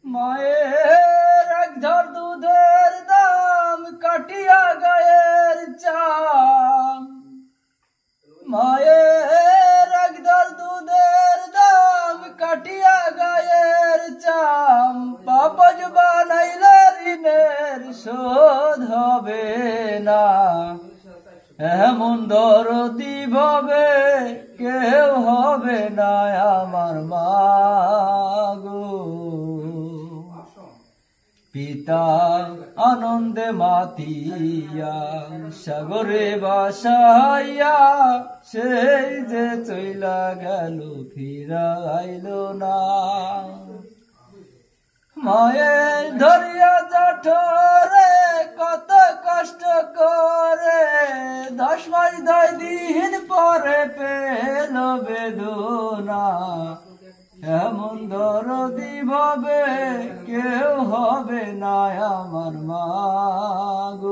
মায়ের এক ঝড় দুধের দাম কাটিয়া গায়ের চাম, মায়ের এক ঝড় দুধের দাম কাটিয়া গায়ের চাম, পাপজ বানাইলে ঋণের শোধ হবে না। এমন দরদি ভাবে কেউ হবে না আমার মা গো। পিতা আনন্দে মাতিয়া সাগরে বাসাইয়া, সেই যে চইলা গেল ফিরাইল না। মায়ের ধরিয়া জঠরে কত কষ্ট করে, 10 মাস 10 দিন পরে পেল বেদনা। এমন দরদি ভাবে কেউ হবে না আমার মা গো।